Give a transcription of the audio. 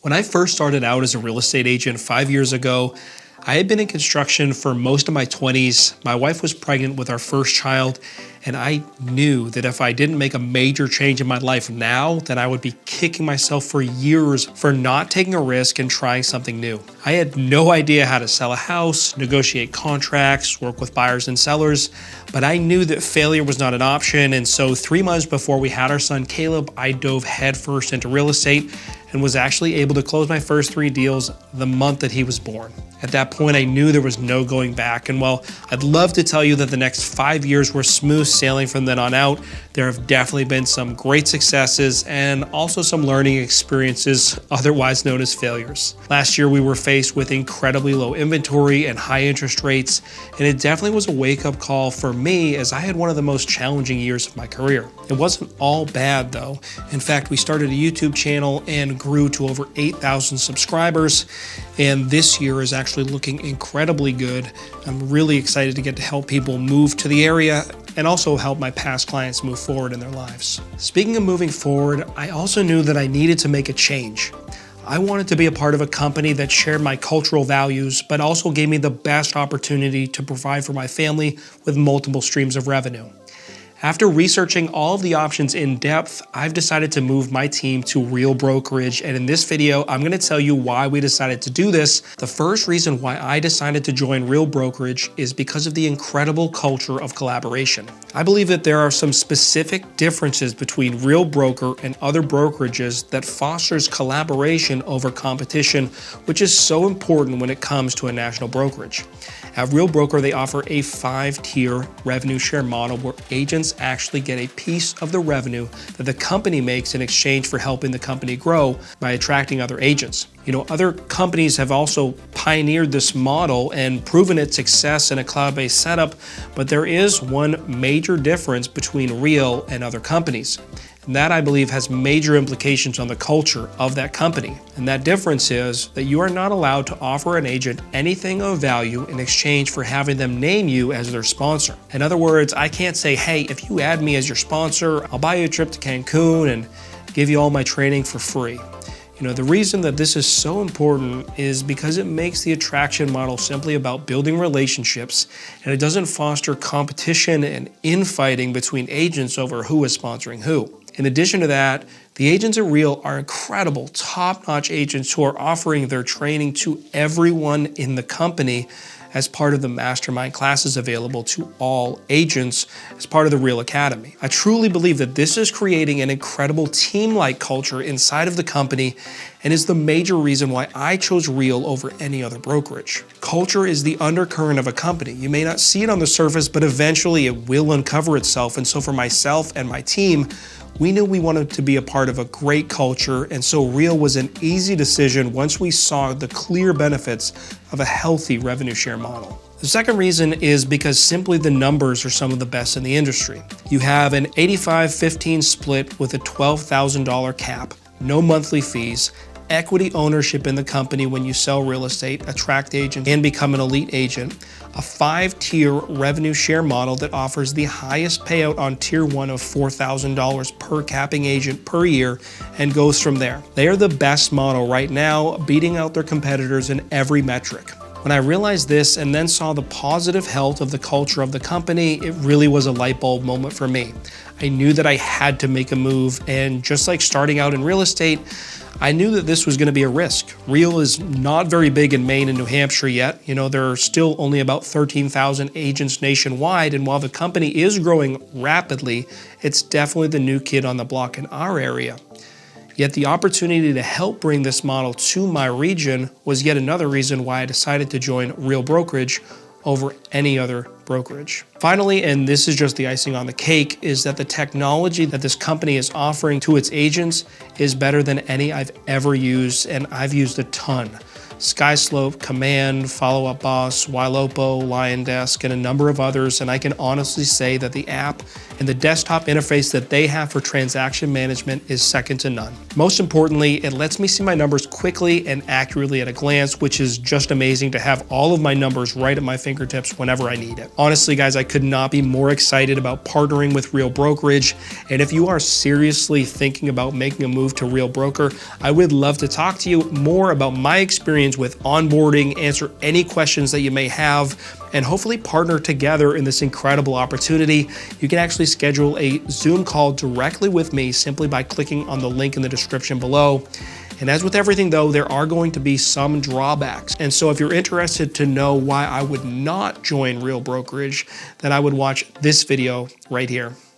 When I first started out as a real estate agent 5 years ago, I had been in construction for most of my 20s. My wife was pregnant with our first child, and I knew that if I didn't make a major change in my life now, then I would be kicking myself for years for not taking a risk and trying something new. I had no idea how to sell a house, negotiate contracts, work with buyers and sellers, but I knew that failure was not an option. And so 3 months before we had our son Caleb, I dove headfirst into real estate and was actually able to close my first 3 deals the month that he was born. At that point, I knew there was no going back. And while I'd love to tell you that the next 5 years were smooth sailing from then on out, there have definitely been some great successes and also some learning experiences, otherwise known as failures. Last year, we were faced with incredibly low inventory and high interest rates, and it definitely was a wake-up call for me as I had one of the most challenging years of my career. It wasn't all bad though. In fact, we started a YouTube channel and grew to over 8,000 subscribers, and this year is actually looking incredibly good. I'm really excited to get to help people move to the area and also help my past clients move forward in their lives. Speaking of moving forward, I also knew that I needed to make a change. I wanted to be a part of a company that shared my cultural values, but also gave me the best opportunity to provide for my family with multiple streams of revenue. After researching all of the options in depth, I've decided to move my team to Real Brokerage, and in this video, I'm going to tell you why we decided to do this. The first reason why I decided to join Real Brokerage is because of the incredible culture of collaboration. I believe that there are some specific differences between Real Broker and other brokerages that fosters collaboration over competition, which is so important when it comes to a national brokerage. At Real Broker, they offer a 5-tier revenue share model where agents actually get a piece of the revenue that the company makes in exchange for helping the company grow by attracting other agents. Other companies have also pioneered this model and proven its success in a cloud-based setup, but there is one major difference between Real and other companies. And that, I believe, has major implications on the culture of that company. And that difference is that you are not allowed to offer an agent anything of value in exchange for having them name you as their sponsor. In other words, I can't say, hey, if you add me as your sponsor, I'll buy you a trip to Cancun and give you all my training for free. The reason that this is so important is because it makes the attraction model simply about building relationships, and it doesn't foster competition and infighting between agents over who is sponsoring who. In addition to that, the agents at Real are incredible, top-notch agents who are offering their training to everyone in the company as part of the mastermind classes available to all agents as part of the Real Academy. I truly believe that this is creating an incredible team-like culture inside of the company and is the major reason why I chose Real over any other brokerage. Culture is the undercurrent of a company. You may not see it on the surface, but eventually it will uncover itself. And so for myself and my team, we knew we wanted to be a part of a great culture, and so Real was an easy decision once we saw the clear benefits of a healthy revenue share model. The second reason is because simply the numbers are some of the best in the industry. You have an 85-15 split with a $12,000 cap, no monthly fees, equity ownership in the company when you sell real estate, attract agents, and become an elite agent, a 5-tier revenue share model that offers the highest payout on tier 1 of $4,000 per capping agent per year and goes from there. They are the best model right now, beating out their competitors in every metric. When I realized this and then saw the positive health of the culture of the company, it really was a light bulb moment for me. I knew that I had to make a move, and just like starting out in real estate, I knew that this was going to be a risk. Real is not very big in Maine and New Hampshire yet. There are still only about 13,000 agents nationwide, and while the company is growing rapidly, it's definitely the new kid on the block in our area. Yet the opportunity to help bring this model to my region was yet another reason why I decided to join Real Brokerage over any other brokerage. Finally, and this is just the icing on the cake, is that the technology that this company is offering to its agents is better than any I've ever used, and I've used a ton. SkySlope, Command, Follow Up Boss, Ylopo, LionDesk, and a number of others, and I can honestly say that the app and the desktop interface that they have for transaction management is second to none. Most importantly, it lets me see my numbers quickly and accurately at a glance, which is just amazing to have all of my numbers right at my fingertips whenever I need it. Honestly, guys, I could not be more excited about partnering with Real Brokerage, and if you are seriously thinking about making a move to Real Broker, I would love to talk to you more about my experience with onboarding, answer any questions that you may have, and hopefully partner together in this incredible opportunity. You can actually schedule a Zoom call directly with me simply by clicking on the link in the description below. And as with everything though, there are going to be some drawbacks. And so if you're interested to know why I would not join Real Brokerage, then I would watch this video right here.